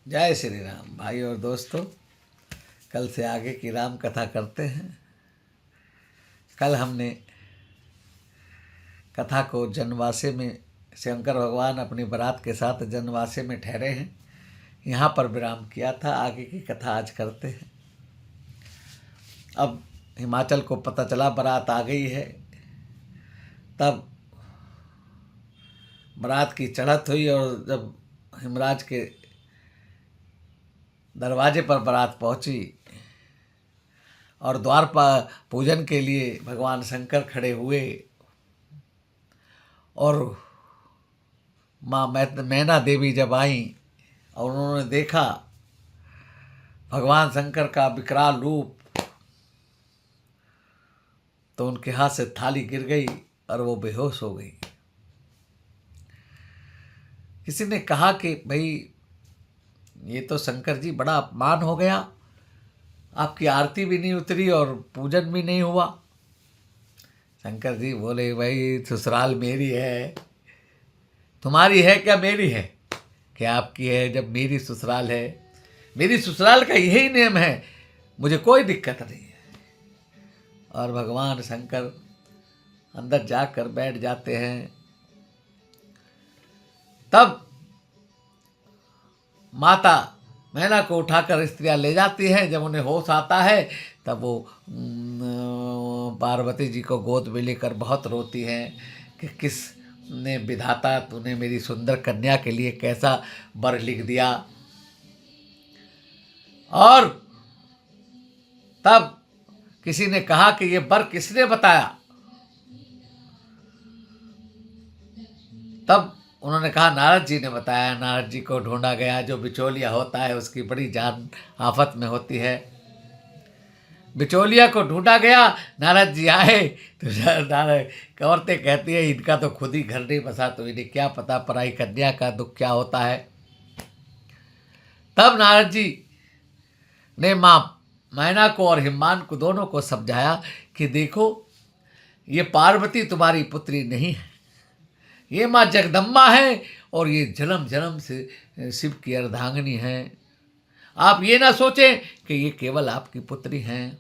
जय श्री राम। भाई और दोस्तों, कल से आगे की राम कथा करते हैं। कल हमने कथा को जनवासे में शंकर भगवान अपनी बारात के साथ जनवासे में ठहरे हैं, यहाँ पर विराम किया था। आगे की कथा आज करते हैं। अब हिमाचल को पता चला बारात आ गई है, तब बारात की चढ़त हुई और जब हिमराज के दरवाजे पर बारात पहुंची और द्वार पर पूजन के लिए भगवान शंकर खड़े हुए और माँ मैना देवी जब आई और उन्होंने देखा भगवान शंकर का विकराल रूप, तो उनके हाथ से थाली गिर गई और वो बेहोश हो गई। किसी ने कहा कि भाई ये तो शंकर जी बड़ा अपमान हो गया, आपकी आरती भी नहीं उतरी और पूजन भी नहीं हुआ। शंकर जी बोले, भाई ससुराल मेरी है, तुम्हारी है क्या मेरी है? क्या आपकी है? जब मेरी ससुराल है, मेरी ससुराल का यही नियम है, मुझे कोई दिक्कत नहीं है। और भगवान शंकर अंदर जाकर बैठ जाते हैं। तब माता मैना को उठाकर स्त्रियां ले जाती हैं। जब उन्हें होश आता है तब वो पार्वती जी को गोद में लेकर बहुत रोती हैं कि किस ने विधाता तूने मेरी सुंदर कन्या के लिए कैसा वर लिख दिया। और तब किसी ने कहा कि ये वर किसने बताया? तब उन्होंने कहा नारद जी ने बताया। नारद जी को ढूंढा गया। जो बिचौलिया होता है उसकी बड़ी जान आफत में होती है। बिचौलिया को ढूंढा गया। नारद जी आए तो नारद औरतें कहती है इनका तो खुद ही घर नहीं बसा, तो इन्हें क्या पता पराई कन्या का दुख क्या होता है। तब नारद जी ने माँ मैना को और हिमान को दोनों को समझाया कि देखो, ये पार्वती तुम्हारी पुत्री नहीं है, ये माँ जगदम्बा है और ये जन्म जन्म से शिव की अर्धांगिनी है। आप ये ना सोचें कि ये केवल आपकी पुत्री हैं।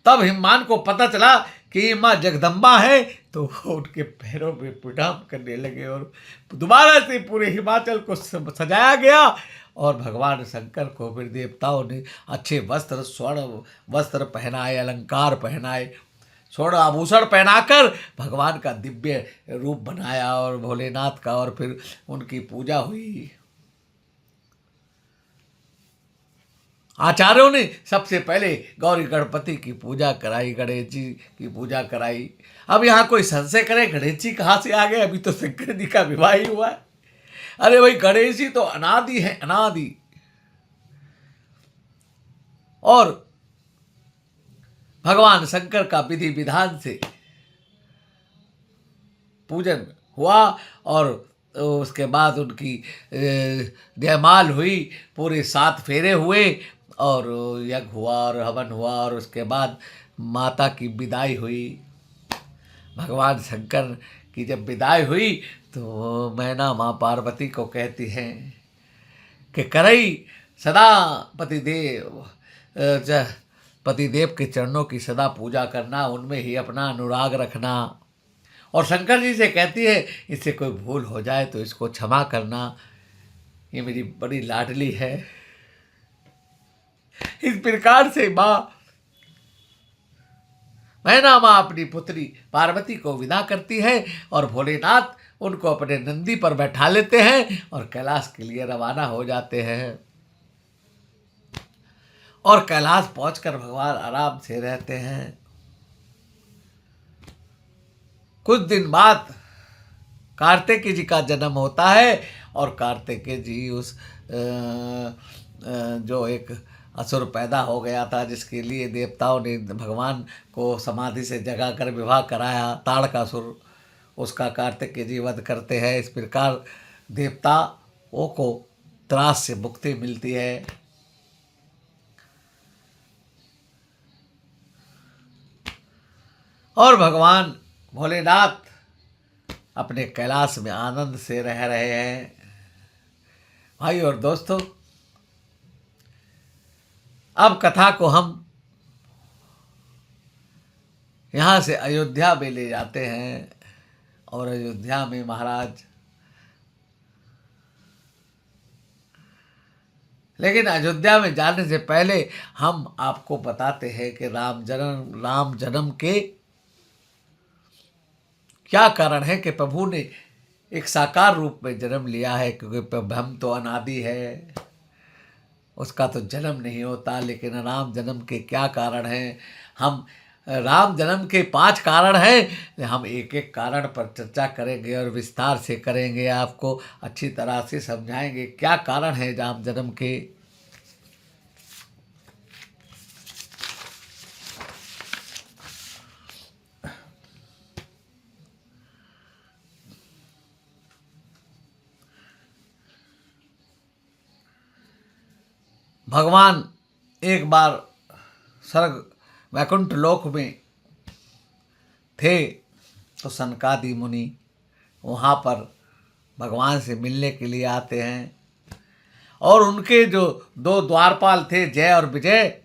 तब हिमान को पता चला कि ये माँ जगदम्बा है, तो वो उनके पैरों में प्रणाम करने लगे और दोबारा से पूरे हिमाचल को सजाया गया। और भगवान शंकर को फिर देवताओं ने अच्छे वस्त्र, स्वर्ण वस्त्र पहनाए, अलंकार पहनाए, स्वर्ण आभूषण पहनाकर भगवान का दिव्य रूप बनाया और भोलेनाथ का, और फिर उनकी पूजा हुई। आचार्यों ने सबसे पहले गौरी गणपति की पूजा कराई, गणेश जी की पूजा कराई। अब यहाँ कोई संशय करे गणेश जी कहाँ से आ गए? अभी तो शंकर जी का विवाह ही हुआ है। अरे भाई, गणेश जी तो अनादि है, अनादि। और भगवान शंकर का विधि विधान से पूजन हुआ और उसके बाद उनकी जयमाल हुई, पूरे 7 फेरे हुए और यज्ञ हुआ और हवन हुआ और उसके बाद माता की विदाई हुई। भगवान शंकर की जब विदाई हुई तो मैना माँ पार्वती को कहती हैं कि करई सदा पतिदेव के चरणों की सदा पूजा करना, उनमें ही अपना अनुराग रखना। और शंकर जी से कहती है इससे कोई भूल हो जाए तो इसको क्षमा करना, ये मेरी बड़ी लाडली है। इस प्रकार से मैना माँ अपनी पुत्री पार्वती को विदा करती है और भोलेनाथ उनको अपने नंदी पर बैठा लेते हैं और कैलाश के लिए रवाना हो जाते हैं। और कैलाश पहुंचकर भगवान आराम से रहते हैं। कुछ दिन बाद कार्तिकेय जी का जन्म होता है और कार्तिकेय जी उस जो एक असुर पैदा हो गया था, जिसके लिए देवताओं ने भगवान को समाधि से जगाकर विवाह कराया, ताड़कासुर, उसका कार्तिकेय जी वध करते हैं। इस प्रकार देवताओं को त्रास से मुक्ति मिलती है। और भगवान भोलेनाथ अपने कैलाश में आनंद से रह रहे हैं। भाई और दोस्तों, अब कथा को हम यहाँ से अयोध्या में ले जाते हैं। और अयोध्या में महाराज, लेकिन अयोध्या में जाने से पहले हम आपको बताते हैं कि राम जन्म के क्या कारण है कि प्रभु ने एक साकार रूप में जन्म लिया है। क्योंकि ब्रह्म तो अनादि है, उसका तो जन्म नहीं होता। लेकिन राम जन्म के क्या कारण हैं, हम राम जन्म के 5 कारण हैं। हम एक एक कारण पर चर्चा करेंगे और विस्तार से करेंगे, आपको अच्छी तरह से समझाएंगे क्या कारण है राम जन्म के। भगवान एक बार स्वर्ग वैकुंठ लोक में थे, तो सनकादि मुनि वहाँ पर भगवान से मिलने के लिए आते हैं। और उनके जो 2 द्वारपाल थे, जय और विजय,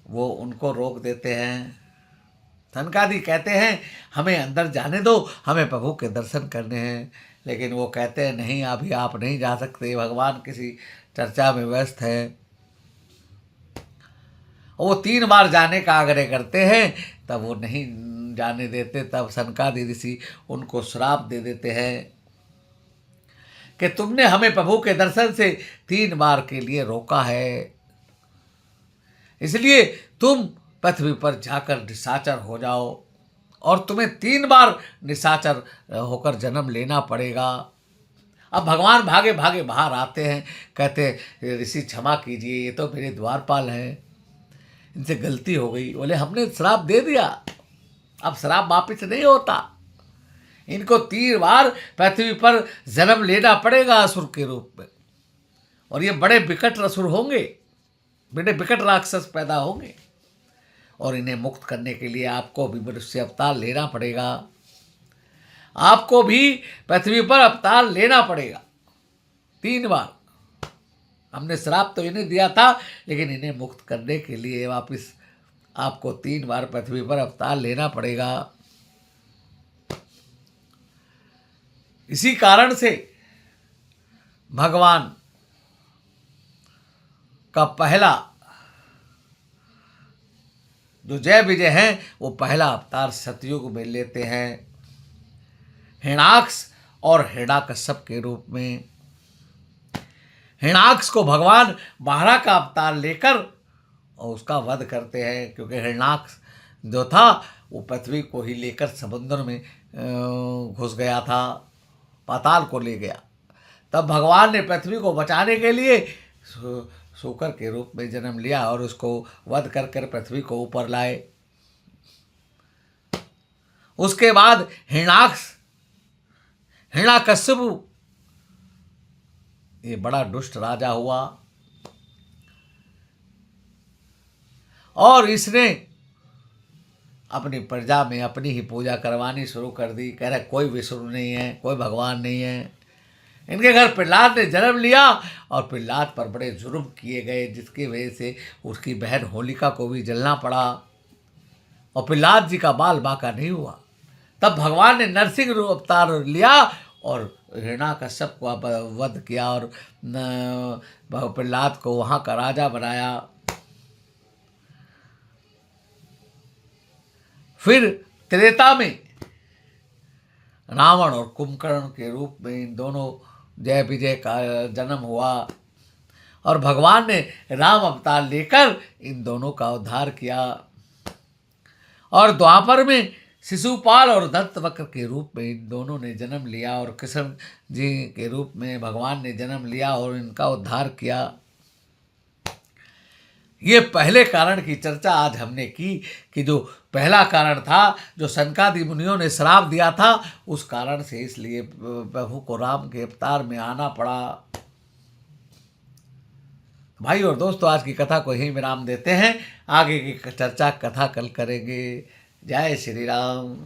वो उनको रोक देते हैं। सनकादि कहते हैं हमें अंदर जाने दो, हमें प्रभु के दर्शन करने हैं। लेकिन वो कहते हैं नहीं, अभी आप नहीं जा सकते, भगवान किसी चर्चा में व्यस्त है। वो 3 बार जाने का आग्रह करते हैं, तब वो नहीं जाने देते। तब सनकादि ऋषि उनको श्राप दे देते हैं कि तुमने हमें प्रभु के दर्शन से 3 बार के लिए रोका है, इसलिए तुम पृथ्वी पर जाकर निशाचर हो जाओ और तुम्हें 3 बार निशाचर होकर जन्म लेना पड़ेगा। अब भगवान भागे भागे बाहर आते हैं, कहते ऋषि क्षमा कीजिए, ये तो मेरे द्वारपाल हैं, इनसे गलती हो गई। बोले हमने श्राप दे दिया, अब श्राप वापिस नहीं होता, इनको 3 बार पृथ्वी पर जन्म लेना पड़ेगा असुर के रूप में। और ये बड़े विकट असुर होंगे, बड़े विकट राक्षस पैदा होंगे, और इन्हें मुक्त करने के लिए आपको भी मनुष्य अवतार लेना पड़ेगा, आपको भी पृथ्वी पर अवतार लेना पड़ेगा 3 बार। हमने श्राप तो इन्हें दिया था, लेकिन इन्हें मुक्त करने के लिए वापस आपको 3 बार पृथ्वी पर अवतार लेना पड़ेगा। इसी कारण से भगवान का पहला जो जय विजय हैं, वो पहला अवतार सतयुग में लेते हैं, हिरण्याक्ष और हिरण्याकश्यप के रूप में। हिरण्याक्ष को भगवान बारह का अवतार लेकर और उसका वध करते हैं, क्योंकि हिरण्याक्ष जो था वो पृथ्वी को ही लेकर समुद्र में घुस गया था, पाताल को ले गया। तब भगवान ने पृथ्वी को बचाने के लिए शूकर के रूप में जन्म लिया और उसको वध कर कर पृथ्वी को ऊपर लाए। उसके बाद हिरण्याकश्यप ये बड़ा दुष्ट राजा हुआ और इसने अपनी प्रजा में अपनी ही पूजा करवानी शुरू कर दी। कह रहे कोई विष्णु नहीं है, कोई भगवान नहीं है। इनके घर प्रहलाद ने जन्म लिया और प्रहलाद पर बड़े जुर्म किए गए, जिसकी वजह से उसकी बहन होलिका को भी जलना पड़ा और प्रहलाद जी का बाल बाका नहीं हुआ। तब भगवान ने नरसिंह रूप अवतार लिया और हिरण्याकश्यप को वध किया और प्रहलाद को वहाँ का राजा बनाया। फिर त्रेता में रावण और कुंभकर्ण के रूप में इन दोनों जय विजय का जन्म हुआ और भगवान ने राम अवतार लेकर इन दोनों का उद्धार किया। और द्वापर में शिशुपाल और दंतवक्र के रूप में इन दोनों ने जन्म लिया और कृष्ण जी के रूप में भगवान ने जन्म लिया और इनका उद्धार किया। ये पहले कारण की चर्चा आज हमने की कि जो पहला कारण था, जो सनकादि मुनियों ने श्राप दिया था, उस कारण से इसलिए प्रभु को राम के अवतार में आना पड़ा। भाई और दोस्तों, आज की कथा को यहीं विराम देते हैं, आगे की चर्चा कथा कल करेंगे। जय श्री राम।